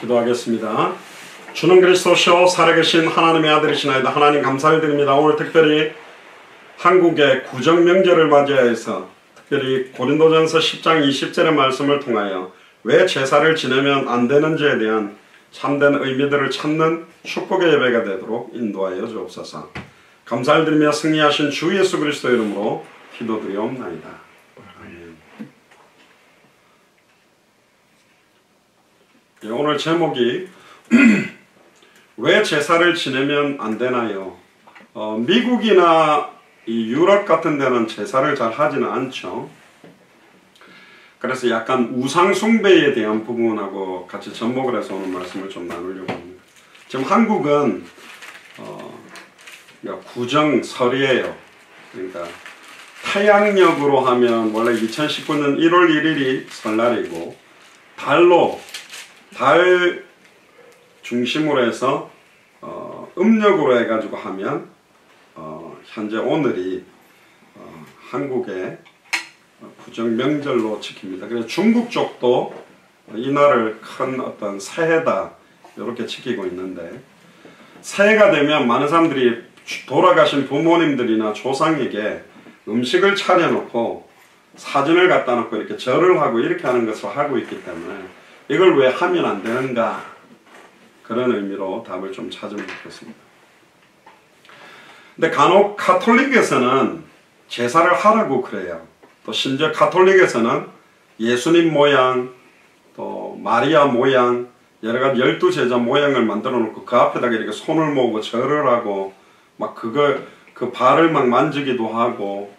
기도하겠습니다. 주는 그리스도시요 살아계신 하나님의 아들이시나이다. 하나님 감사를 드립니다. 오늘 특별히 한국의 구정명절을 맞이하여서 특별히 고린도전서 10장 20절의 말씀을 통하여 왜 제사를 지내면 안 되는지에 대한 참된 의미들을 찾는 축복의 예배가 되도록 인도하여 주옵소서. 감사를 드리며 승리하신 주 예수 그리스도 이름으로 기도드리옵나이다. 아멘. 오늘 제목이 왜 제사를 지내면 안 되나요? 미국이나 이 유럽 같은 데는 제사를 잘 하지는 않죠. 그래서 약간 우상숭배에 대한 부분하고 같이 접목을 해서 오늘 말씀을 좀 나누려고 합니다. 지금 한국은 구정설이에요. 그러니까 태양력으로 하면 원래 2019년 1월 1일이 설날이고 달 중심으로 해서 음력으로 해가지고 하면 현재 오늘이 한국의 구정명절로 지킵니다. 그래서 중국 쪽도 이날을 큰 어떤 새해다 이렇게 지키고 있는데, 새해가 되면 많은 사람들이 돌아가신 부모님들이나 조상에게 음식을 차려놓고 사진을 갖다 놓고 이렇게 절을 하고 이렇게 하는 것을 하고 있기 때문에 이걸 왜 하면 안 되는가, 그런 의미로 답을 좀 찾으면 좋겠습니다. 근데 간혹 가톨릭에서는 제사를 하라고 그래요. 또 심지어 가톨릭에서는 예수님 모양, 또 마리아 모양, 여러가지 12제자 모양을 만들어 놓고 그 앞에다가 이렇게 손을 모으고 절을 하고 막 그 발을 막 만지기도 하고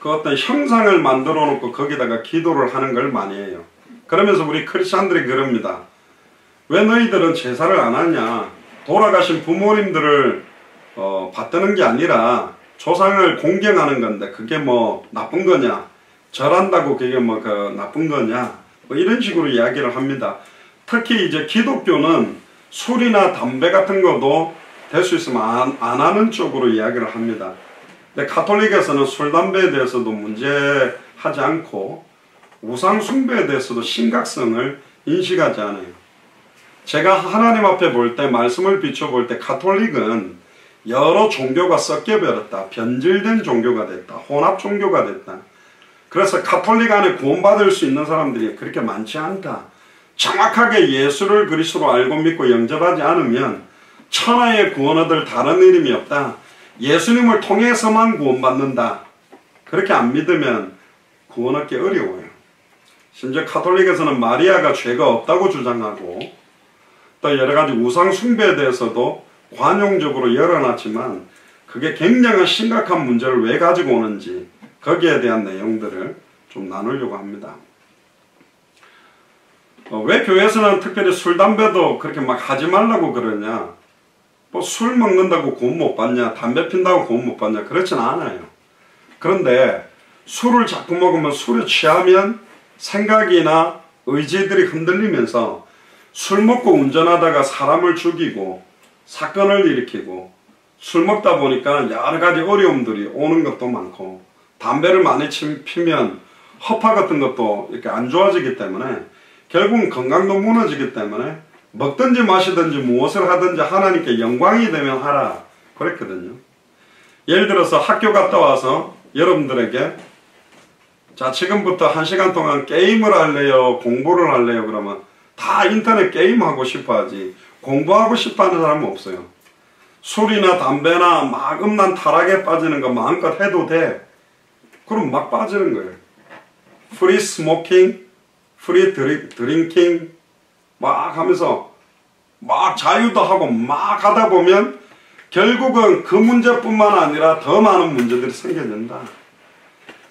그 어떤 형상을 만들어 놓고 거기다가 기도를 하는 걸 많이 해요. 그러면서 우리 크리스찬들이 그럽니다. 왜 너희들은 제사를 안 하냐? 돌아가신 부모님들을 받드는 게 아니라 조상을 공경하는 건데 그게 뭐 나쁜 거냐? 절한다고 그게 뭐 나쁜 거냐? 뭐 이런 식으로 이야기를 합니다. 특히 이제 기독교는 술이나 담배 같은 것도 될 수 있으면 안 하는 쪽으로 이야기를 합니다. 근데 가톨릭에서는 술, 담배에 대해서도 문제하지 않고 우상 숭배에 대해서도 심각성을 인식하지 않아요. 제가 하나님 앞에 볼 때, 말씀을 비춰볼 때 가톨릭은 여러 종교가 섞여버렸다, 변질된 종교가 됐다, 혼합 종교가 됐다. 그래서 가톨릭 안에 구원받을 수 있는 사람들이 그렇게 많지 않다. 정확하게 예수를 그리스도로 알고 믿고 영접하지 않으면 천하의 구원 얻을 다른 이름이 없다. 예수님을 통해서만 구원받는다. 그렇게 안 믿으면 구원 얻기 어려워요. 심지어 가톨릭에서는 마리아가 죄가 없다고 주장하고 또 여러가지 우상 숭배에 대해서도 관용적으로 열어놨지만 그게 굉장한 심각한 문제를 왜 가지고 오는지 거기에 대한 내용들을 좀 나누려고 합니다. 왜 교회에서는 특별히 술, 담배도 그렇게 막 하지 말라고 그러냐? 뭐 술 먹는다고 구원 못 받냐? 담배 핀다고 구원 못 받냐? 그렇진 않아요. 그런데 술을 자꾸 먹으면 술에 취하면 생각이나 의지들이 흔들리면서 술 먹고 운전하다가 사람을 죽이고 사건을 일으키고, 술 먹다 보니까 여러 가지 어려움들이 오는 것도 많고, 담배를 많이 피면 허파 같은 것도 이렇게 안 좋아지기 때문에 결국은 건강도 무너지기 때문에 먹든지 마시든지 무엇을 하든지 하나님께 영광이 되면 하라 그랬거든요. 예를 들어서 학교 갔다 와서 여러분들에게 자, 지금부터 1시간 동안 게임을 할래요? 공부를 할래요? 그러면 다 인터넷 게임하고 싶어 하지 공부하고 싶어 하는 사람은 없어요. 술이나 담배나 막 음란 타락에 빠지는 거 마음껏 해도 돼. 그럼 막 빠지는 거예요. 프리 스모킹, 프리 드링킹 막 하면서 막 자유도 하고 막 하다 보면 결국은 그 문제뿐만 아니라 더 많은 문제들이 생겨난다.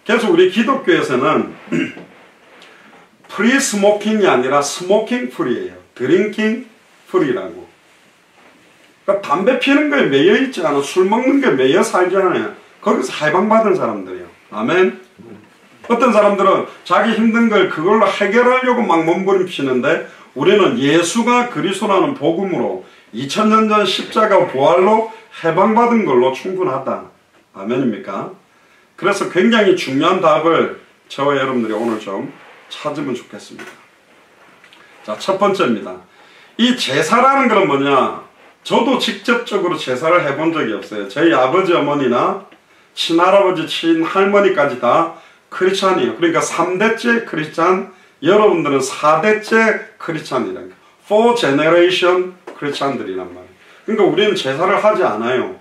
그래서 우리 기독교에서는 프리 스모킹이 아니라 스모킹 프리예요. 드링킹 프리라고. 그러니까 담배 피는 거에 매여 있지 않아. 술 먹는 게 매여 살지 않아요. 거기서 해방받은 사람들이에요. 아멘. 어떤 사람들은 자기 힘든 걸 그걸로 해결하려고 막 몸부림치는데 우리는 예수가 그리스도라는 복음으로 2000년 전 십자가 부활로 해방받은 걸로 충분하다. 아멘입니까? 그래서 굉장히 중요한 답을 저와 여러분들이 오늘 좀 찾으면 좋겠습니다. 자, 첫 번째입니다. 이 제사라는 건 뭐냐? 저도 직접적으로 제사를 해본 적이 없어요. 저희 아버지 어머니나 친할아버지 친할머니까지 다 크리스찬이에요. 그러니까 3대째 크리스찬, 여러분들은 4대째 크리스찬이라는 거예요. 4 generation 크리스찬들이란 말이에요. 그러니까 우리는 제사를 하지 않아요.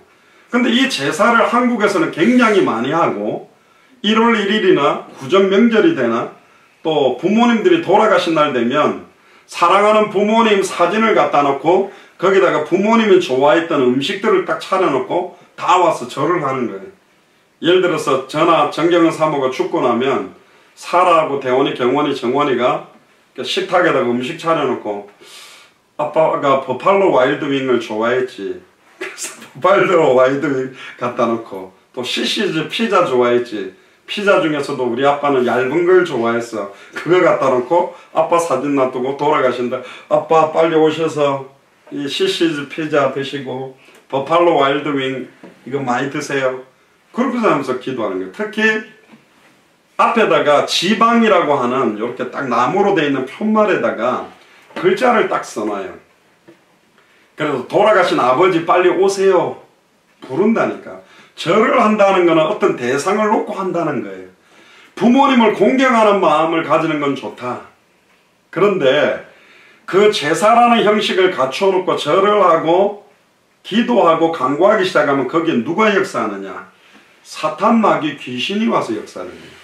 근데 이 제사를 한국에서는 굉장히 많이 하고 1월 1일이나 구정 명절이 되나 또 부모님들이 돌아가신 날 되면 사랑하는 부모님 사진을 갖다 놓고 거기다가 부모님이 좋아했던 음식들을 딱 차려놓고 다 와서 절을 하는 거예요. 예를 들어서 저나 정경은 사모가 죽고 나면 사라하고 대원이, 경원이, 정원이가 식탁에다가 음식 차려놓고 아빠가 버팔로 와일드윙을 좋아했지. 그래서 버팔로 와일드윙 갖다 놓고 또 시시즈 피자 좋아했지. 피자 중에서도 우리 아빠는 얇은 걸 좋아했어. 그거 갖다 놓고 아빠 사진 놔두고 돌아가신다. 아빠 빨리 오셔서 이 시시즈 피자 드시고 버팔로 와일드윙 이거 많이 드세요. 그렇게 하면서 기도하는 거예요. 특히 앞에다가 지방이라고 하는 이렇게 딱 나무로 되어 있는 편말에다가 글자를 딱 써놔요. 그래서 돌아가신 아버지 빨리 오세요 부른다니까. 절을 한다는 것은 어떤 대상을 놓고 한다는 거예요. 부모님을 공경하는 마음을 가지는 건 좋다. 그런데 그 제사라는 형식을 갖춰 놓고 절을 하고 기도하고 간구하기 시작하면 거기에 누가 역사하느냐? 사탄, 마귀, 귀신이 와서 역사하는 거예요.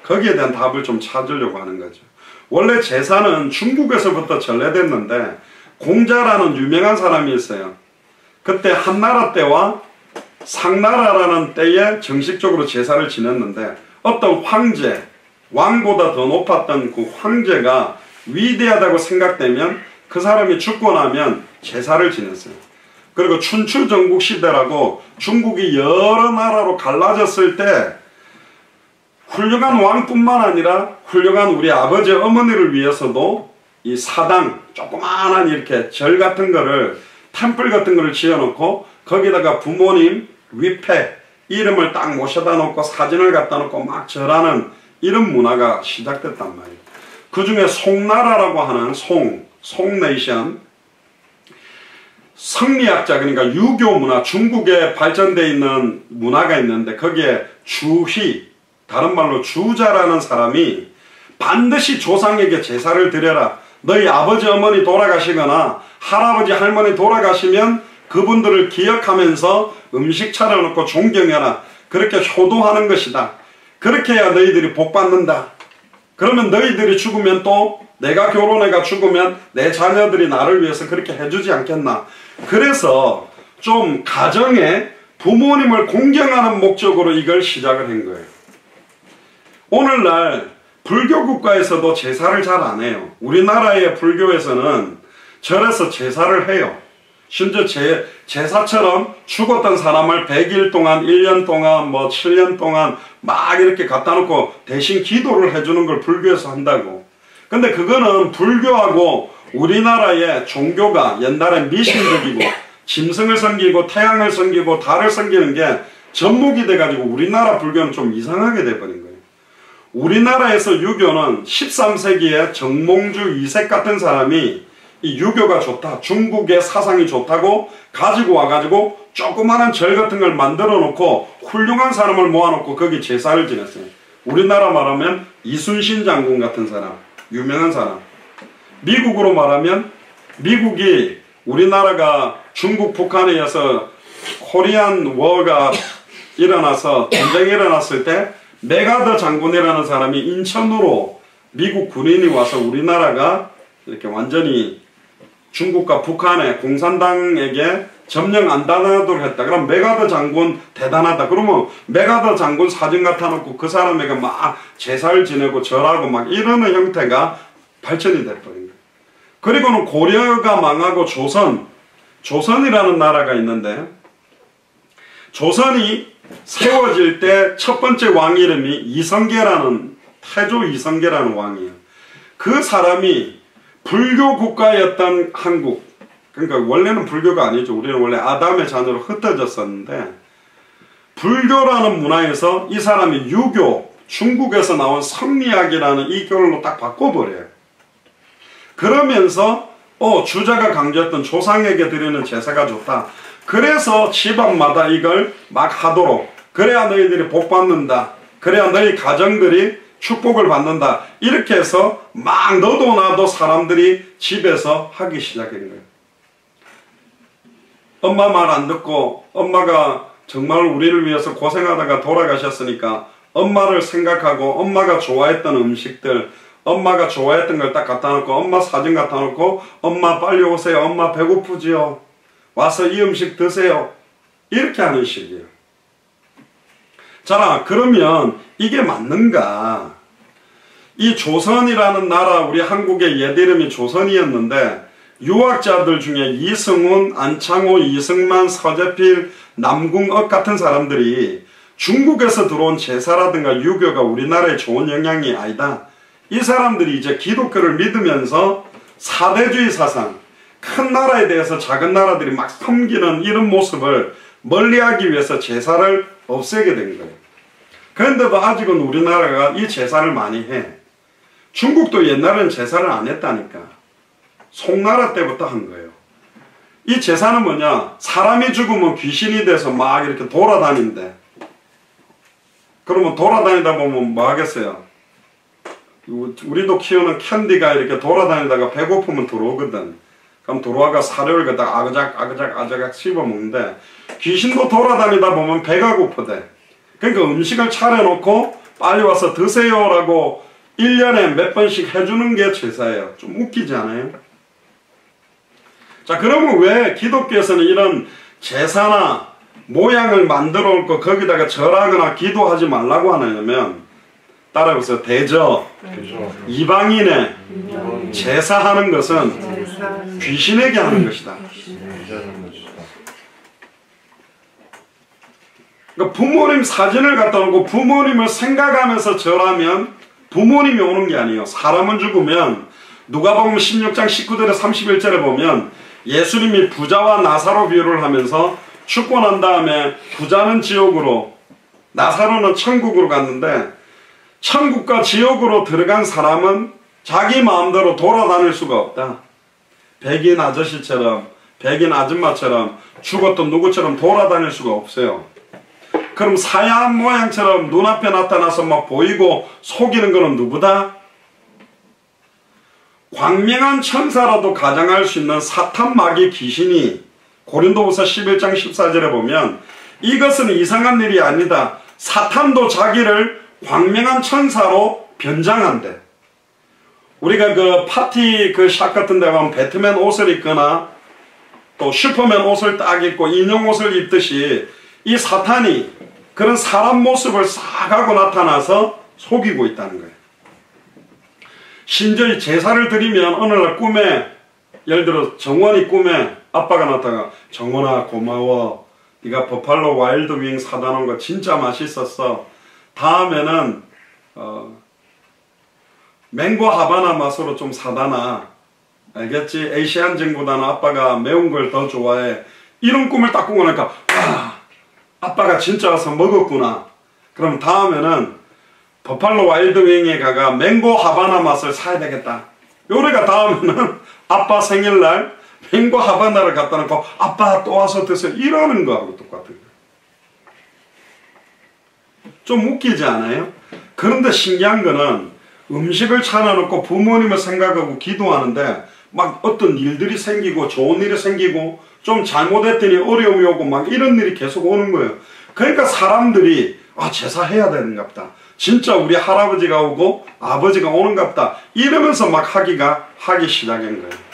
거기에 대한 답을 좀 찾으려고 하는 거죠. 원래 제사는 중국에서부터 전래됐는데 공자라는 유명한 사람이 있어요. 그때 한나라 때와 상나라라는 때에 정식적으로 제사를 지냈는데 어떤 황제, 왕보다 더 높았던 그 황제가 위대하다고 생각되면 그 사람이 죽고 나면 제사를 지냈어요. 그리고 춘추전국 시대라고 중국이 여러 나라로 갈라졌을 때 훌륭한 왕뿐만 아니라 훌륭한 우리 아버지 어머니를 위해서도 이 사당 조그마한 이렇게 절 같은 거를 템플 같은 거를 지어놓고 거기다가 부모님 위패 이름을 딱 모셔다 놓고 사진을 갖다 놓고 막 절하는 이런 문화가 시작됐단 말이에요. 그 중에 송나라라고 하는 송네이션 성리학자, 그러니까 유교 문화, 중국에 발전되어 있는 문화가 있는데 거기에 주희, 다른 말로 주자라는 사람이 반드시 조상에게 제사를 드려라. 너희 아버지 어머니 돌아가시거나 할아버지 할머니 돌아가시면 그분들을 기억하면서 음식 차려놓고 존경해라. 그렇게 효도하는 것이다. 그렇게 해야 너희들이 복 받는다. 그러면 너희들이 죽으면 또 내가 결혼해가 죽으면 내 자녀들이 나를 위해서 그렇게 해주지 않겠나. 그래서 좀 가정에 부모님을 공경하는 목적으로 이걸 시작을 한 거예요. 오늘날 불교 국가에서도 제사를 잘 안 해요. 우리나라의 불교에서는 절에서 제사를 해요. 심지어 제사처럼 죽었던 사람을 100일 동안, 1년 동안, 7년 동안 막 이렇게 갖다 놓고 대신 기도를 해주는 걸 불교에서 한다고. 근데 그거는 불교하고 우리나라의 종교가 옛날에 미신적이고 짐승을 섬기고 태양을 섬기고 달을 섬기는 게 접목이 돼가지고 우리나라 불교는 좀 이상하게 돼버린 거예요. 우리나라에서 유교는 13세기에 정몽주 이색 같은 사람이 이 유교가 좋다, 중국의 사상이 좋다고 가지고 와가지고 조그마한 절 같은 걸 만들어 놓고 훌륭한 사람을 모아놓고 거기 제사를 지냈어요. 우리나라 말하면 이순신 장군 같은 사람, 유명한 사람. 미국으로 말하면 미국이 우리나라가 중국 북한에 의해서 코리안 워가 일어나서 전쟁이 일어났을 때 메가더 장군이라는 사람이 인천으로 미국 군인이 와서 우리나라가 이렇게 완전히 중국과 북한의 공산당에게 점령 안 당하도록 했다. 그럼 메가더 장군 대단하다. 그러면 메가더 장군 사진 갖다 놓고 그 사람에게 막 제사를 지내고 절하고 막 이러는 형태가 발전이 돼버린 거예요. 그리고는 고려가 망하고 조선이라는 나라가 있는데 조선이 세워질 때 첫 번째 왕 이름이 이성계라는 태조 이성계라는 왕이에요. 그 사람이 불교 국가였던 한국, 그러니까 원래는 불교가 아니죠. 우리는 원래 아담의 자녀로 흩어졌었는데 불교라는 문화에서 이 사람이 유교, 중국에서 나온 성리학이라는 이 결로 딱 바꿔버려요. 그러면서 주자가 강조했던 조상에게 드리는 제사가 좋다. 그래서 집안마다 이걸 막 하도록, 그래야 너희들이 복 받는다, 그래야 너희 가정들이 축복을 받는다, 이렇게 해서 막 너도 나도 사람들이 집에서 하기 시작한 거예요. 엄마 말 안 듣고 엄마가 정말 우리를 위해서 고생하다가 돌아가셨으니까 엄마를 생각하고 엄마가 좋아했던 음식들, 엄마가 좋아했던 걸 딱 갖다 놓고, 엄마 사진 갖다 놓고, 엄마 빨리 오세요, 엄마 배고프지요, 와서 이 음식 드세요, 이렇게 하는 식이에요. 자, 그러면 이게 맞는가? 이 조선이라는 나라, 우리 한국의 옛 이름이 조선이었는데 유학자들 중에 이승훈, 안창호, 이승만, 서재필, 남궁옥 같은 사람들이 중국에서 들어온 제사라든가 유교가 우리나라에 좋은 영향이 아니다, 이 사람들이 이제 기독교를 믿으면서 사대주의 사상, 큰 나라에 대해서 작은 나라들이 막 섬기는 이런 모습을 멀리하기 위해서 제사를 없애게 된 거예요. 그런데도 아직은 우리나라가 이 제사를 많이 해. 중국도 옛날에는 제사를 안 했다니까. 송나라 때부터 한 거예요. 이 제사는 뭐냐? 사람이 죽으면 귀신이 돼서 막 이렇게 돌아다닌대. 그러면 돌아다니다 보면 뭐 하겠어요? 우리도 키우는 캔디가 이렇게 돌아다니다가 배고프면 들어오거든. 그럼 들어와가 사료를 갖다가 아그작 씹어먹는데, 귀신도 돌아다니다 보면 배가 고프대. 그러니까 음식을 차려놓고 빨리 와서 드세요라고 1년에 몇 번씩 해주는 게 제사예요. 좀 웃기지 않아요? 자, 그러면 왜 기독교에서는 이런 제사나 모양을 만들어 놓고 거기다가 절하거나 기도하지 말라고 하냐면, 따라해보세요. 대저. 이방인의 제사하는 것은 귀신에게 하는 것이다. 그러니까 부모님 사진을 갖다 놓고 부모님을 생각하면서 절하면 부모님이 오는 게 아니에요. 사람은 죽으면 누가복음 16장 19절에 31절에 보면 예수님이 부자와 나사로 비유를 하면서 죽고 난 다음에 부자는 지옥으로, 나사로는 천국으로 갔는데, 천국과 지옥으로 들어간 사람은 자기 마음대로 돌아다닐 수가 없다. 백인 아저씨처럼, 백인 아줌마처럼, 죽었던 누구처럼 돌아다닐 수가 없어요. 그럼 사야한 모양처럼 눈앞에 나타나서 막 보이고 속이는 거는 누구다? 광명한 천사라도 가장할 수 있는 사탄 마귀 귀신이 고린도후서 11장 14절에 보면 이것은 이상한 일이 아니다. 사탄도 자기를 광명한 천사로 변장한대. 우리가 그 파티 그 샵 같은 데 가면 배트맨 옷을 입거나 또 슈퍼맨 옷을 딱 입고 인형 옷을 입듯이 이 사탄이 그런 사람 모습을 싹 하고 나타나서 속이고 있다는 거예요. 심지어 제사를 드리면 어느 날 꿈에, 예를 들어 정원이 꿈에 아빠가 나타나, 정원아 고마워, 네가 버팔로 와일드 윙 사다 놓은 거 진짜 맛있었어, 다음에는 맹고 하바나 맛으로 좀 사다 놔, 알겠지? 에이시안증보다는 아빠가 매운 걸 더 좋아해. 이런 꿈을 딱 꾸고 나니까 와, 아빠가 진짜 와서 먹었구나. 그럼 다음에는 버팔로 와일드 윙에 가가 맹고 하바나 맛을 사야 되겠다. 요래가 다음에는 아빠 생일날 맹고 하바나를 갖다 놓고 아빠 또 와서 드세요, 이러는 거하고 똑같은 거예요. 좀 웃기지 않아요? 그런데 신기한 거는 음식을 차려놓고 부모님을 생각하고 기도하는데 막 어떤 일들이 생기고 좋은 일이 생기고 좀 잘못했더니 어려움이 오고 막 이런 일이 계속 오는 거예요. 그러니까 사람들이 제사해야 되는갑다, 진짜 우리 할아버지가 오고 아버지가 오는갑다, 이러면서 막 하기 시작한 거예요.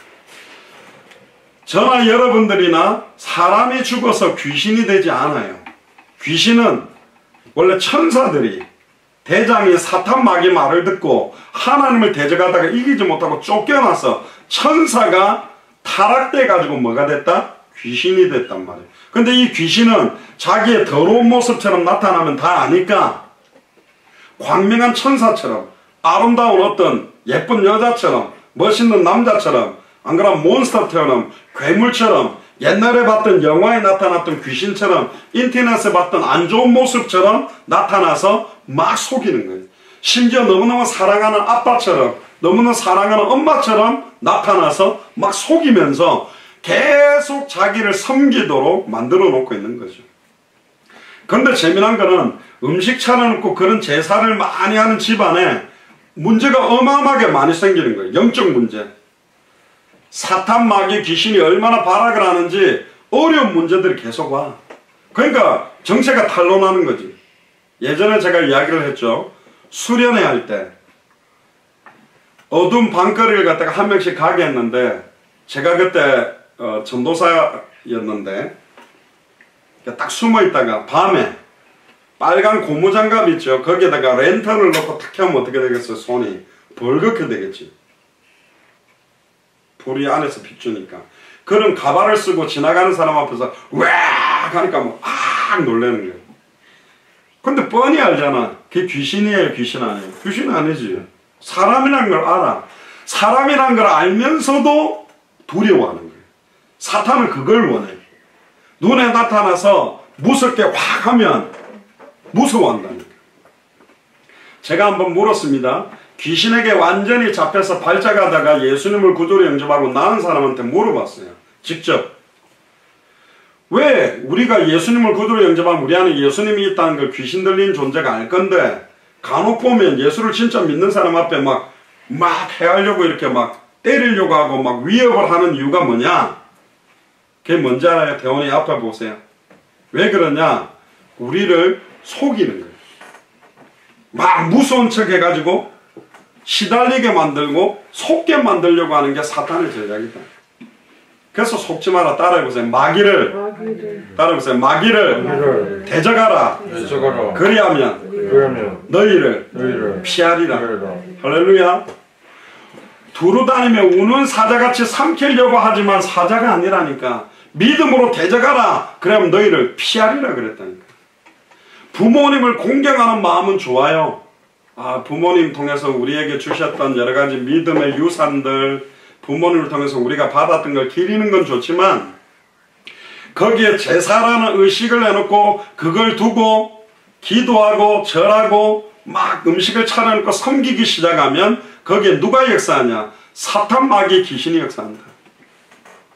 저나 여러분들이나 사람이 죽어서 귀신이 되지 않아요. 귀신은 원래 천사들이 대장이 사탄 마귀 말을 듣고 하나님을 대적하다가 이기지 못하고 쫓겨나서 천사가 타락돼 가지고 뭐가 됐다? 귀신이 됐단 말이에요. 근데 이 귀신은 자기의 더러운 모습처럼 나타나면 다 아니까 광명한 천사처럼, 아름다운 어떤 예쁜 여자처럼, 멋있는 남자처럼, 안 그러면 몬스터처럼, 괴물처럼, 옛날에 봤던 영화에 나타났던 귀신처럼, 인터넷에 봤던 안 좋은 모습처럼 나타나서 막 속이는 거예요. 심지어 너무너무 사랑하는 아빠처럼, 너무너무 사랑하는 엄마처럼 나타나서 막 속이면서 계속 자기를 섬기도록 만들어 놓고 있는 거죠. 그런데 재미난 거는 음식 차려놓고 그런 제사를 많이 하는 집안에 문제가 어마어마하게 많이 생기는 거예요. 영적 문제. 사탄, 마귀, 귀신이 얼마나 발악을 하는지 어려운 문제들이 계속 와. 그러니까 정체가 탄로나는 거지. 예전에 제가 이야기를 했죠. 수련회 할 때 어두운 방거리를 갖다가 한 명씩 가게 했는데, 제가 그때 전도사였는데 딱 숨어 있다가 밤에 빨간 고무장갑 있죠. 거기에다가 랜턴을 넣고 탁 하면 어떻게 되겠어요? 손이 벌겋게 되겠지. 불이 안에서 비추니까. 그런 가발을 쓰고 지나가는 사람 앞에서 와 하니까 뭐 악 놀라는 거예요. 근데 뻔히 알잖아. 그게 귀신이에요, 귀신 아니에요? 귀신 아니지. 사람이란 걸 알아. 사람이란 걸 알면서도 두려워하는 거예요. 사탄은 그걸 원해. 눈에 나타나서 무섭게 확 하면 무서워한다는 거예요. 제가 한번 물었습니다. 귀신에게 완전히 잡혀서 발작하다가 예수님을 구주로 영접하고 나은 사람한테 물어봤어요. 직접. 왜 우리가 예수님을 구주로 영접하면 우리 안에 예수님이 있다는 걸 귀신 들린 존재가 알 건데, 간혹 보면 예수를 진짜 믿는 사람 앞에 막 해하려고 이렇게 막 때리려고 하고 막 위협을 하는 이유가 뭐냐? 그게 뭔지 알아요? 대원이 앞에 보세요. 왜 그러냐? 우리를 속이는 거예요. 막 무서운 척 해가지고 시달리게 만들고 속게 만들려고 하는 게 사탄의 전략이다. 그래서 속지 마라. 따라해보세요. 마귀를 따라해보세요. 마귀를 대적하라. 그리하면 너희를 피하리라. 할렐루야. 두루 다니며 우는 사자같이 삼키려고 하지만 사자가 아니라니까. 믿음으로 대적하라. 그러면 너희를 피하리라 그랬다니까. 부모님을 공경하는 마음은 좋아요. 부모님 통해서 우리에게 주셨던 여러 가지 믿음의 유산들, 부모님을 통해서 우리가 받았던 걸 기리는 건 좋지만, 거기에 제사라는 의식을 내놓고 그걸 두고 기도하고 절하고 막 음식을 차려놓고 섬기기 시작하면 거기에 누가 역사하냐? 사탄, 마귀, 귀신이 역사한다.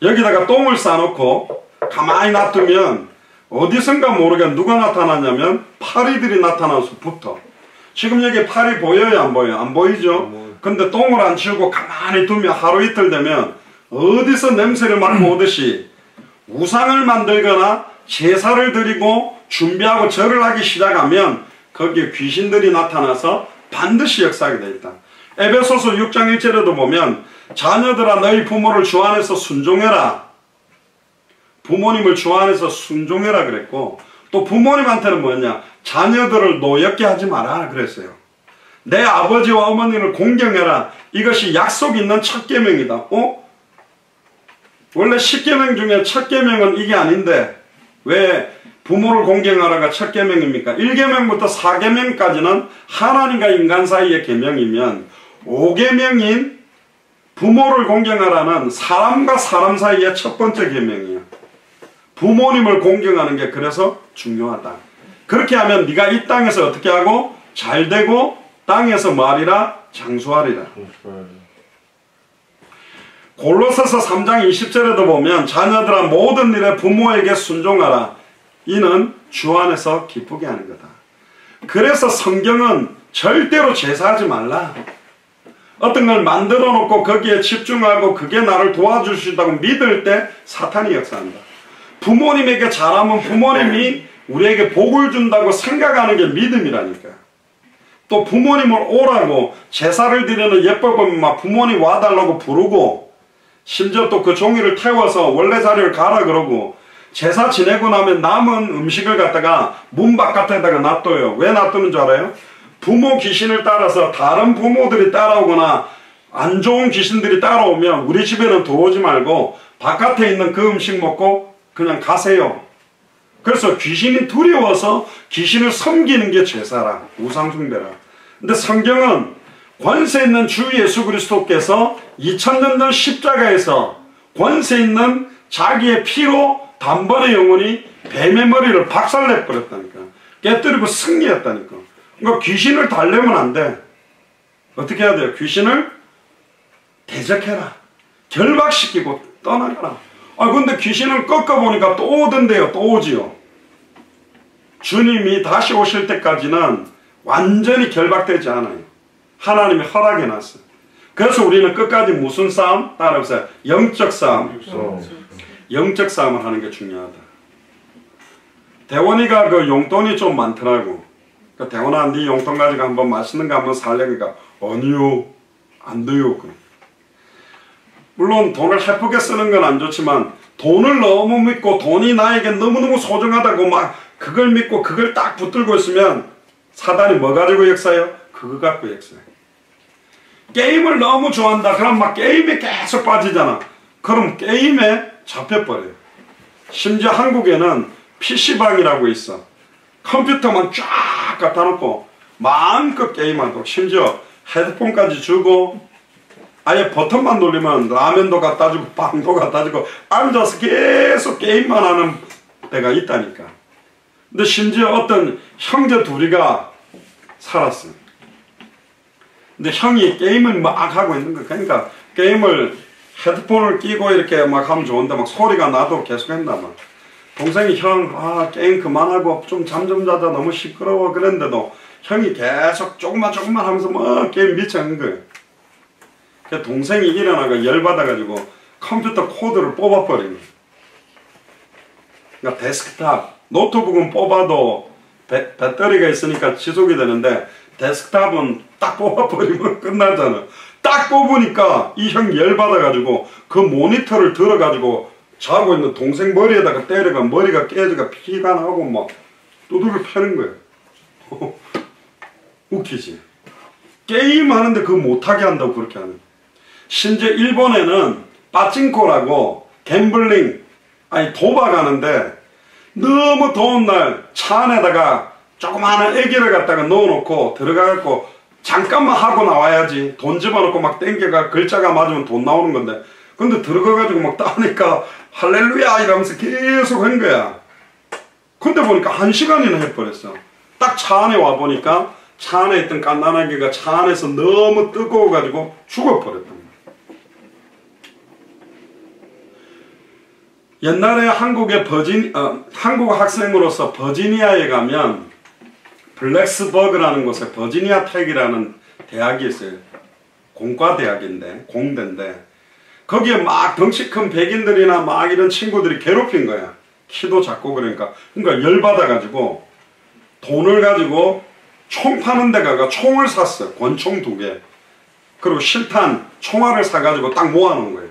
여기다가 똥을 싸놓고 가만히 놔두면 어디선가 모르게 누가 나타나냐면 파리들이 나타나서 붙어. 지금 여기 파리 보여요, 안 보여요? 안 보이죠? 근데 똥을 안 치우고 가만히 두면 하루 이틀 되면 어디서 냄새를 맡고 오듯이 우상을 만들거나 제사를 드리고 준비하고 절을 하기 시작하면 거기에 귀신들이 나타나서 반드시 역사하게 되어 있다. 에베소서 6장 1절에도 보면 자녀들아 너희 부모를 주 안에서 순종해라. 부모님을 주 안에서 순종해라 그랬고, 또 부모님한테는 뭐냐? 자녀들을 노엽게 하지 마라 그랬어요. 내 아버지와 어머니를 공경해라. 이것이 약속 있는 첫 계명이다. 원래 10계명 중에 첫 계명은 이게 아닌데 왜 부모를 공경하라가 첫 계명입니까? 1계명부터 4계명까지는 하나님과 인간 사이의 계명이면 5계명인 부모를 공경하라는 사람과 사람 사이의 첫 번째 계명이에요. 부모님을 공경하는 게 그래서 중요하다. 그렇게 하면 네가 이 땅에서 어떻게 하고 잘 되고 땅에서 말이라 장수하리라. 골로새서 3장 20절에도 보면 자녀들아 모든 일에 부모에게 순종하라. 이는 주 안에서 기쁘게 하는 거다. 그래서 성경은 절대로 제사하지 말라. 어떤 걸 만들어 놓고 거기에 집중하고 그게 나를 도와줄 수 있다고 믿을 때 사탄이 역사한다. 부모님에게 잘하면 부모님이 우리에게 복을 준다고 생각하는 게 믿음이라니까. 또 부모님을 오라고 제사를 드리는 예법은 막 부모님 와달라고 부르고, 심지어 또 그 종이를 태워서 원래 자리를 가라 그러고, 제사 지내고 나면 남은 음식을 갖다가 문 바깥에다가 놔둬요. 왜 놔두는 줄 알아요? 부모 귀신을 따라서 다른 부모들이 따라오거나 안 좋은 귀신들이 따라오면 우리 집에는 들어오지 말고 바깥에 있는 그 음식 먹고 그냥 가세요. 그래서 귀신이 두려워서 귀신을 섬기는 게 제사라, 우상숭배라. 근데 성경은 권세 있는 주 예수 그리스도께서 2000년 전 십자가에서 권세 있는 자기의 피로 단번에 영원히 뱀의 머리를 박살내버렸다니까. 깨뜨리고 승리했다니까. 그러니까 귀신을 달래면 안 돼. 어떻게 해야 돼요? 귀신을 대적해라. 결박시키고 떠나가라. 근데 귀신은 꺾어보니까 또 오던데요. 또 오지요. 주님이 다시 오실 때까지는 완전히 결박되지 않아요. 하나님이 허락해놨어요. 그래서 우리는 끝까지 무슨 싸움? 따라해보세요. 영적 싸움. 영적 싸움을 하는 게 중요하다. 대원이가 그 용돈이 좀 많더라고. 대원아, 네 용돈 가지고 한번 맛있는 거 한번 살래? 그러니까 아니요, 안 돼요. 물론 돈을 헤프게 쓰는 건 안 좋지만 돈을 너무 믿고 돈이 나에게 너무너무 소중하다고 막 그걸 믿고 그걸 딱 붙들고 있으면 사단이 뭐 가지고 역사해요? 그거 갖고 역사해요. 게임을 너무 좋아한다. 그럼 막 게임에 계속 빠지잖아. 그럼 게임에 잡혀버려요. 심지어 한국에는 PC방이라고 있어. 컴퓨터만 쫙 갖다 놓고 마음껏 게임하고 심지어 헤드폰까지 주고 아예 버튼만 누르면 라면도 갖다 주고 빵도 갖다 주고 앉아서 계속 게임만 하는 데가 있다니까. 근데 심지어 어떤 형제 둘이가 살았어요. 근데 형이 게임을 막 하고 있는 거야. 그러니까 게임을 헤드폰을 끼고 이렇게 막 하면 좋은데 막 소리가 나도 계속 했나 봐. 동생이 형, 게임 그만하고 좀 잠 좀 자자, 너무 시끄러워. 그랬는데도 형이 계속 조금만 하면서 막 게임 미쳐는 거예요. 그래서 동생이 일어나가 열받아가지고 컴퓨터 코드를 뽑아버린 거예요. 그러니까 데스크탑, 노트북은 뽑아도 배터리가 있으니까 지속이 되는데 데스크탑은 딱 뽑아버리면 끝나잖아. 딱 뽑으니까 이 형이 열받아가지고 그 모니터를 들어가지고 자고 있는 동생 머리에다가 때려가 머리가 깨져가 피가 나고 막 두들겨 패는 거예요. 웃기지? 게임하는데 그거 못하게 한다고 그렇게 하는. 심지어 일본에는 빠찡코라고 갬블링, 도박하는데 너무 더운 날 차 안에다가 조그마한 애기를 갖다가 넣어놓고 들어가갖고 잠깐만 하고 나와야지. 돈 집어넣고 막 땡겨가 글자가 맞으면 돈 나오는 건데 근데 들어가가지고 막 따니까 할렐루야 이러면서 계속 한 거야. 근데 보니까 1시간이나 해버렸어. 딱 차 안에 와보니까 차 안에 있던 갓난아기가 차 안에서 너무 뜨거워가지고 죽어버렸단 말이야. 옛날에 한국 학생으로서 버지니아에 가면 블랙스버그라는 곳에 버지니아 텍이라는 대학이 있어요. 공과대학인데, 공대인데 거기에 막 덩치 큰 백인들이나 막 이런 친구들이 괴롭힌 거야. 키도 작고 그러니까 열받아가지고 돈을 가지고 총 파는 데 가가 총을 샀어. 권총 2개. 그리고 실탄 총알을 사가지고 딱 모아놓은 거예요.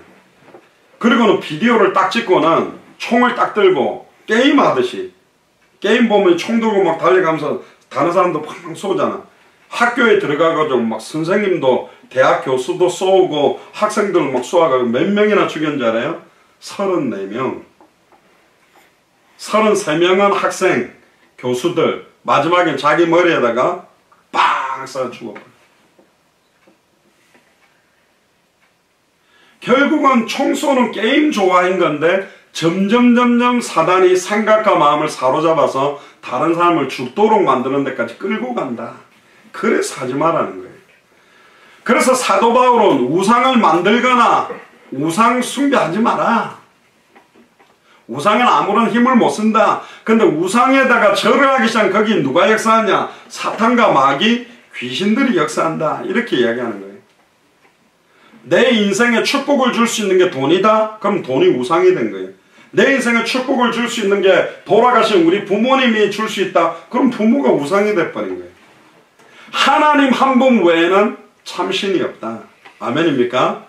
그리고는 비디오를 딱 찍고는 총을 딱 들고 게임하듯이 게임 보면 총 들고 막 달려가면서 다른 사람도 팍팍 쏘잖아. 학교에 들어가가지고 막 선생님도 대학 교수도 쏘고 학생들 막 쏘아가지고 몇 명이나 죽였는지 알아요? 34명. 33명은 학생, 교수들 마지막엔 자기 머리에다가 빵 쏴 죽어버려. 결국은 총 쏘는 게임 좋아인 건데 점점 사단이 생각과 마음을 사로잡아서 다른 사람을 죽도록 만드는 데까지 끌고 간다. 그래서 하지 말라는 거예요. 그래서 사도 바울은 우상을 만들거나 우상 숭배하지 마라. 우상에는 아무런 힘을 못 쓴다. 근데 우상에다가 절을 하기 시작하면 거기 누가 역사하냐? 사탄과 마귀, 귀신들이 역사한다. 이렇게 이야기하는 거예요. 내 인생에 축복을 줄 수 있는 게 돈이다? 그럼 돈이 우상이 된 거예요. 내 인생에 축복을 줄 수 있는 게 돌아가신 우리 부모님이 줄 수 있다? 그럼 부모가 우상이 돼버린 거예요. 하나님 한 분 외에는 참신이 없다. 아멘입니까?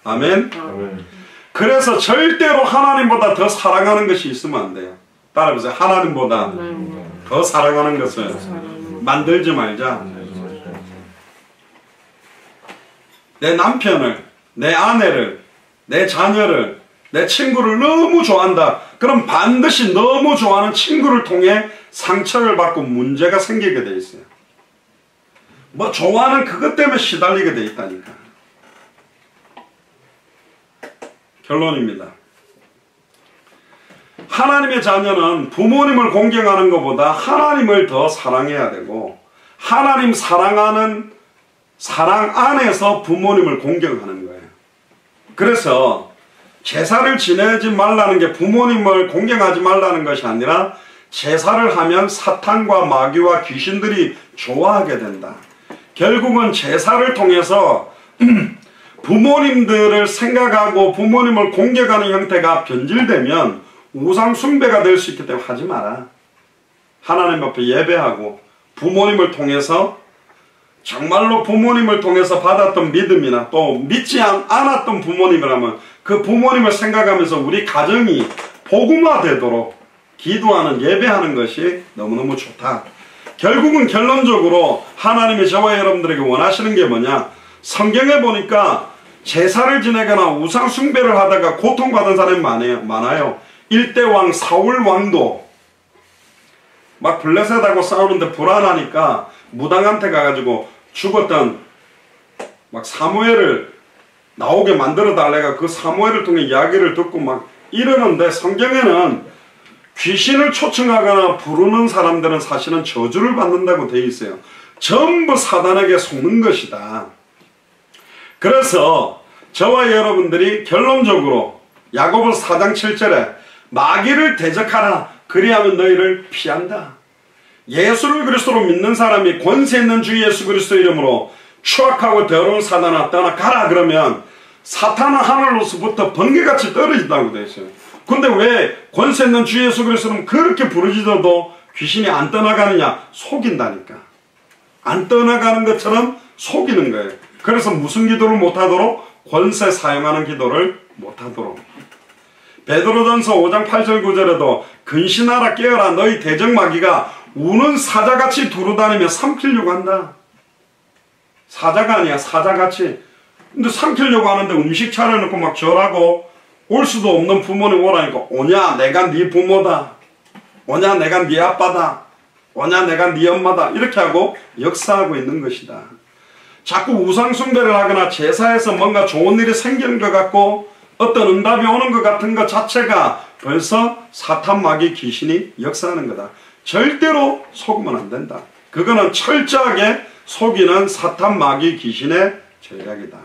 아멘? 아멘. 그래서 절대로 하나님보다 더 사랑하는 것이 있으면 안 돼요. 따라해보세요. 하나님보다 더 사랑하는 것을 만들지 말자. 내 남편을, 내 아내를, 내 자녀를, 내 친구를 너무 좋아한다. 그럼 반드시 너무 좋아하는 친구를 통해 상처를 받고 문제가 생기게 돼 있어요. 뭐 좋아하는 그것 때문에 시달리게 돼 있다니까. 결론입니다. 하나님의 자녀는 부모님을 공경하는 것보다 하나님을 더 사랑해야 되고 하나님 사랑하는 사랑 안에서 부모님을 공경하는 거예요. 그래서 제사를 지내지 말라는 게 부모님을 공경하지 말라는 것이 아니라 제사를 하면 사탄과 마귀와 귀신들이 좋아하게 된다. 결국은 제사를 통해서 부모님들을 생각하고 부모님을 공격하는 형태가 변질되면 우상 숭배가 될 수 있기 때문에 하지 마라. 하나님 앞에 예배하고 부모님을 통해서 정말로 부모님을 통해서 받았던 믿음이나 또 믿지 않았던 부모님이라면 그 부모님을 생각하면서 우리 가정이 복음화되도록 기도하는 예배하는 것이 너무너무 좋다. 결국은 결론적으로 하나님이 저와 여러분들에게 원하시는 게 뭐냐, 성경에 보니까 제사를 지내거나 우상 숭배를 하다가 고통받은 사람이 많아요. 1대 왕 사울 왕도 막 블레셋하고 싸우는데 불안하니까 무당한테 가가지고 죽었던 막 사무엘을 나오게 만들어 달래가 그 사무엘을 통해 이야기를 듣고 막 이러는데, 성경에는 귀신을 초청하거나 부르는 사람들은 사실은 저주를 받는다고 되어 있어요. 전부 사단에게 속는 것이다. 그래서 저와 여러분들이 결론적으로 야고보서 4장 7절에 마귀를 대적하라, 그리하면 너희를 피한다. 예수를 그리스도로 믿는 사람이 권세 있는 주 예수 그리스도 이름으로 추악하고 더러운 사단아 떠나가라 그러면 사탄은 하늘로서부터 번개같이 떨어진다고 되어 있어요. 근데 왜 권세 있는 주 예수 그리스도는 그렇게 부르짖어도 귀신이 안 떠나가느냐? 속인다니까. 안 떠나가는 것처럼 속이는 거예요. 그래서 무슨 기도를 못하도록? 권세 사용하는 기도를 못하도록. 베드로전서 5장 8절 9절에도 근신하라 깨어라 너희 대적마귀가 우는 사자같이 두루다니며 삼키려고 한다. 사자가 아니야, 사자같이. 근데 삼키려고 하는데 음식 차려놓고 막 절하고 올 수도 없는 부모님 오라니까 오냐 내가 네 부모다, 오냐 내가 네 아빠다, 오냐 내가 네 엄마다, 이렇게 하고 역사하고 있는 것이다. 자꾸 우상숭배를 하거나 제사에서 뭔가 좋은 일이 생기는 것 같고 어떤 응답이 오는 것 같은 것 자체가 벌써 사탄 마귀 귀신이 역사하는 거다. 절대로 속으면 안 된다. 그거는 철저하게 속이는 사탄 마귀 귀신의 전략이다.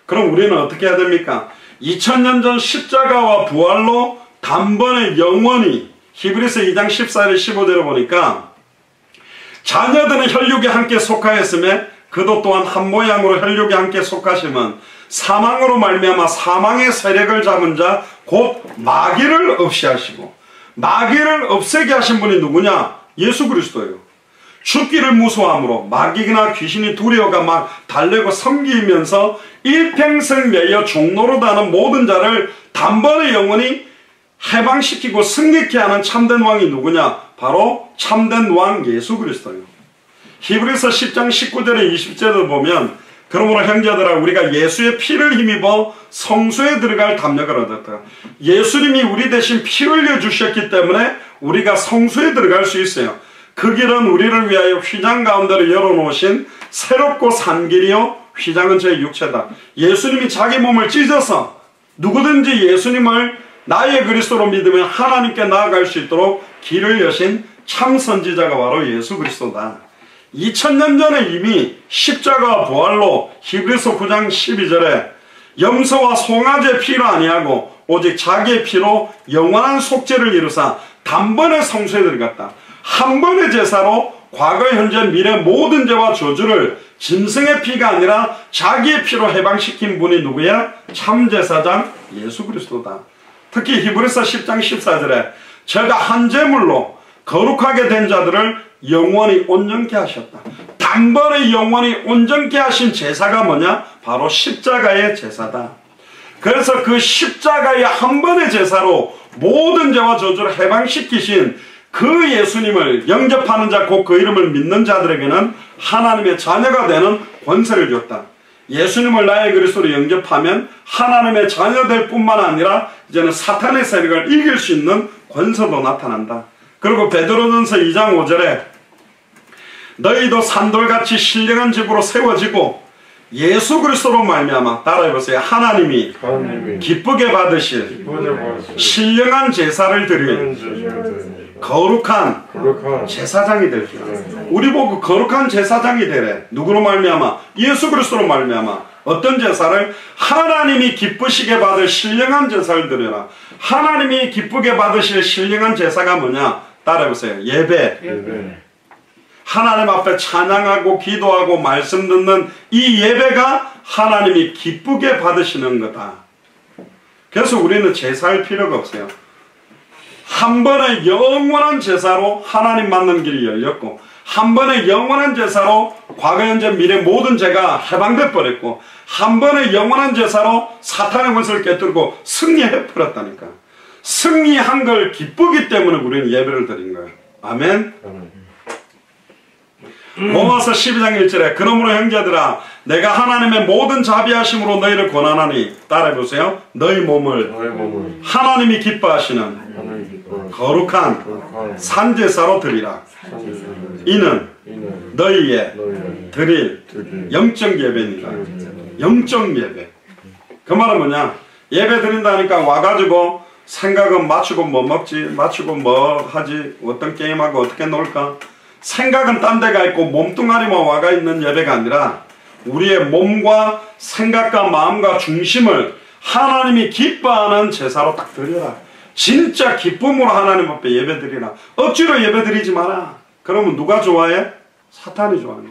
그럼 우리는 어떻게 해야 됩니까? 2000년 전 십자가와 부활로 단번에 영원히, 히브리서 2장 14절 15절에 보니까 자녀들은 혈육에 함께 속하였으며 그도 또한 한 모양으로 혈육에 함께 속하시면 사망으로 말미암아 사망의 세력을 잡은 자 곧 마귀를 없이 하시고, 마귀를 없애게 하신 분이 누구냐? 예수 그리스도예요. 죽기를 무서워함으로 마귀나 귀신이 두려워가 막 달래고 섬기면서 일평생 매여 종노릇하는 모든 자를 단번에 영원히 해방시키고 승리케 하는 참된 왕이 누구냐? 바로 참된 왕 예수 그리스도예요. 히브리서 10장 19절에 20절을 보면 그러므로 형제들아 우리가 예수의 피를 힘입어 성소에 들어갈 담력을 얻었다. 예수님이 우리 대신 피 흘려 주셨기 때문에 우리가 성소에 들어갈 수 있어요. 그 길은 우리를 위하여 휘장 가운데로 열어놓으신 새롭고 산 길이요 휘장은 제 육체다. 예수님이 자기 몸을 찢어서 누구든지 예수님을 나의 그리스도로 믿으면 하나님께 나아갈 수 있도록 길을 여신 참 선지자가 바로 예수 그리스도다. 2000년 전에 이미 십자가 부활로 히브리서 9장 12절에 염소와 송아지의 피로 아니하고 오직 자기의 피로 영원한 속죄를 이루사 단번에 성소에 들어갔다. 한 번의 제사로 과거, 현재, 미래 모든 죄와 저주를 짐승의 피가 아니라 자기의 피로 해방시킨 분이 누구야? 참제사장 예수 그리스도다. 특히 히브리서 10장 14절에 제가 한 제물로 거룩하게 된 자들을 영원히 온전케 하셨다. 단번에 영원히 온전케 하신 제사가 뭐냐? 바로 십자가의 제사다. 그래서 그 십자가의 한 번의 제사로 모든 죄와 저주를 해방시키신 그 예수님을 영접하는 자, 곧 그 이름을 믿는 자들에게는 하나님의 자녀가 되는 권세를 줬다. 예수님을 나의 그리스도로 영접하면 하나님의 자녀될 뿐만 아니라 이제는 사탄의 세력을 이길 수 있는 권세도 나타난다. 그리고 베드로전서 2장 5절에 너희도 산돌같이 신령한 집으로 세워지고 예수 그리스도로 말미암아 따라해보세요. 하나님이 기쁘게 받으실 신령한 제사를 드릴 거룩한 제사장이 될지라. 우리 보고 거룩한 제사장이 되래. 누구로 말미암아? 예수 그리스도로 말미암아. 어떤 제사를? 하나님이 기쁘시게 받을 신령한 제사를 드려라. 하나님이 기쁘게 받으실 신령한 제사가 뭐냐? 따라해보세요. 예배. 하나님 앞에 찬양하고 기도하고 말씀 듣는 이 예배가 하나님이 기쁘게 받으시는 거다. 그래서 우리는 제사할 필요가 없어요. 한 번의 영원한 제사로 하나님 만난 길이 열렸고, 한 번의 영원한 제사로 과거 현재 미래 모든 죄가 해방돼 버렸고, 한 번의 영원한 제사로 사탄의 권세를 깨뜨리고 승리해 버렸다니까. 승리한 걸 기쁘기 때문에 우리는 예배를 드린 거예요. 아멘. 로마서 12장 1절에 그러므로 형제들아 내가 하나님의 모든 자비하심으로 너희를 권하나니, 따라해보세요. 너희 몸을 하나님이 기뻐하시는 거룩한 산제사로 드리라. 이는 너희의 드릴 영적 예배니라. 영적 예배. 그 말은 뭐냐? 예배 드린다니까 와가지고 생각은 맞추고 뭐 먹지, 맞추고 뭐 하지, 어떤 게임하고 어떻게 놀까, 생각은 딴 데가 있고 몸뚱아리만 와가 있는 예배가 아니라 우리의 몸과 생각과 마음과 중심을 하나님이 기뻐하는 제사로 딱 드려라. 진짜 기쁨으로 하나님 앞에 예배 드리라. 억지로 예배 드리지 마라. 그러면 누가 좋아해? 사탄이 좋아하네.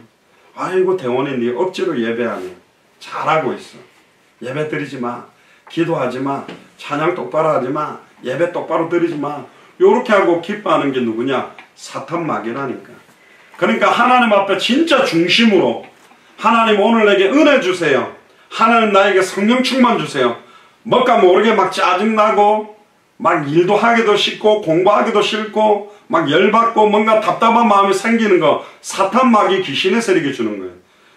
아이고 대원이 네 억지로 예배하네. 잘하고 있어. 예배 드리지 마. 기도하지 마. 찬양 똑바로 하지 마. 예배 똑바로 드리지 마. 요렇게 하고 기뻐하는 게 누구냐? 사탄 마귀라니까. 그러니까 하나님 앞에 진짜 중심으로, 하나님 오늘 내게 은혜 주세요. 하나님 나에게 성령 충만 주세요. 뭔가 모르게 막 짜증나고 막 일도 하기도 싫고 공부하기도 싫고 막 열받고 뭔가 답답한 마음이 생기는 거, 사탄 마귀 귀신의 세력이 주는 거예요.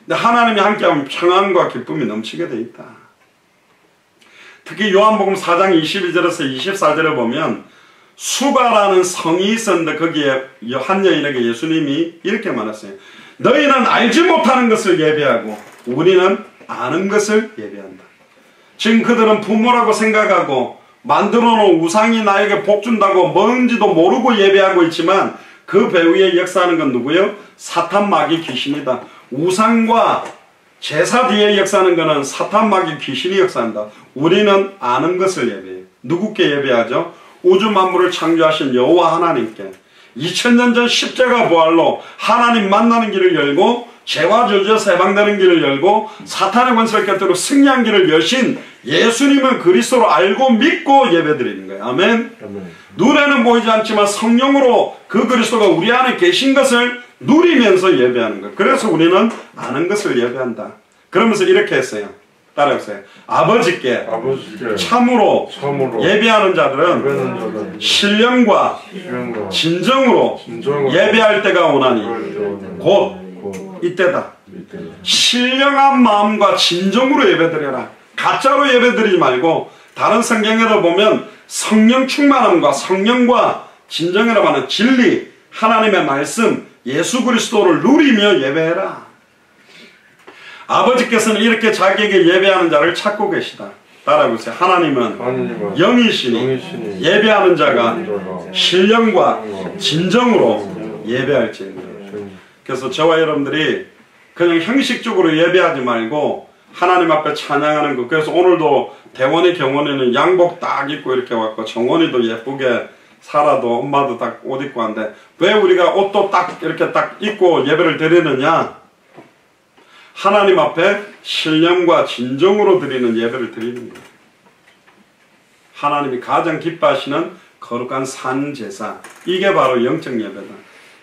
근데 하나님이 함께하면 평안과 기쁨이 넘치게 돼 있다. 특히 요한복음 4장 22절에서 24절에 보면 수가라는 성이 있었는데 거기에 한 여인에게 예수님이 이렇게 말했어요. 너희는 알지 못하는 것을 예배하고 우리는 아는 것을 예배한다. 지금 그들은 부모라고 생각하고 만들어 놓은 우상이 나에게 복 준다고 뭔지도 모르고 예배하고 있지만 그 배후에 역사하는 건 누구예요? 사탄 마귀 귀신이다. 우상과 제사 뒤에 역사하는 것은 사탄 마귀 귀신이 역사한다. 우리는 아는 것을 예배해요. 누구께 예배하죠? 우주 만물을 창조하신 여호와 하나님께 2000년 전 십자가 부활로 하나님 만나는 길을 열고 죄와 저주에서 해방되는 길을 열고 사탄의 권세를 깨뜨리고 승리한 길을 여신 예수님을 그리스도로 알고 믿고 예배드리는 거예요. 아멘. 눈에는 보이지 않지만 성령으로 그 그리스도가 우리 안에 계신 것을 누리면서 예배하는 거예요. 그래서 우리는 아는 것을 예배한다. 그러면서 이렇게 했어요. 따라해보세요. 아버지께 참으로 예배하는 자들은 신령과 진정으로 예배할 때가 오나니 곧 이때다. 신령한 마음과 진정으로 예배드려라. 가짜로 예배드리지 말고, 다른 성경에도 보면 성령 충만함과 성령과 진정이라고 하는 진리, 하나님의 말씀, 예수 그리스도를 누리며 예배해라. 아버지께서는 이렇게 자기에게 예배하는 자를 찾고 계시다. 따라해보세요. 하나님은 영이시니 예배하는 자가 신령과 진정으로 예배할지니라. 그래서 저와 여러분들이 그냥 형식적으로 예배하지 말고 하나님 앞에 찬양하는 거. 그래서 오늘도 대원이 경원에는 양복 딱 입고 이렇게 왔고, 정원이도 예쁘게 살아도 엄마도 딱 옷 입고 왔는데 왜 우리가 옷도 딱 이렇게 딱 입고 예배를 드리느냐? 하나님 앞에 신령과 진정으로 드리는 예배를 드리는 거예요. 하나님이 가장 기뻐하시는 거룩한 산제사, 이게 바로 영적 예배다.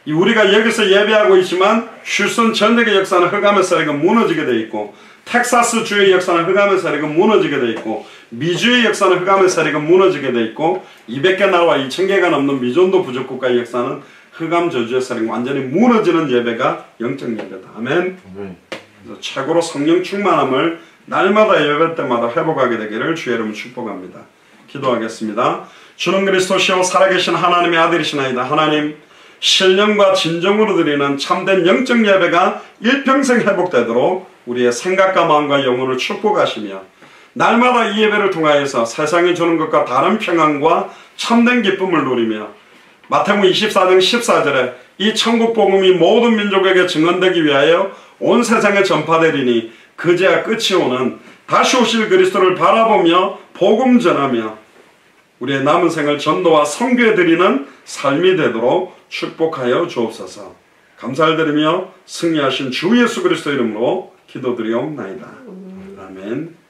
우리가 여기서 예배하고 있지만 휴스턴 전역의 역사는 흑암의 세력이 무너지게 돼 있고, 텍사스 주의 역사는 흑암의 세력이 무너지게 돼 있고, 미주의 역사는 흑암의 세력이 무너지게 돼 있고, 200개 나라와 2000개가 넘는 미존도 부족국가의 역사는 흑암 저주의 세력이 완전히 무너지는 예배가 영적 예배다. 아멘. 그래서 최고로 성령 충만함을 날마다 예배 때마다 회복하게 되기를 주의 이름으로 축복합니다. 기도하겠습니다. 주는 그리스도시요 살아계신 하나님의 아들이시나이다. 하나님, 신령과 진정으로 드리는 참된 영적 예배가 일평생 회복되도록 우리의 생각과 마음과 영혼을 축복하시며, 날마다 이 예배를 통하여서 세상이 주는 것과 다른 평안과 참된 기쁨을 누리며, 마태복음 24장 14절에 이 천국 복음이 모든 민족에게 증언되기 위하여 온 세상에 전파되리니 그제야 끝이 오는 다시 오실 그리스도를 바라보며 복음 전하며 우리의 남은 생을 전도와 선교에 드리는 삶이 되도록 축복하여 주옵소서. 감사를 드리며 승리하신 주 예수 그리스도 이름으로 기도드리옵나이다. 아멘.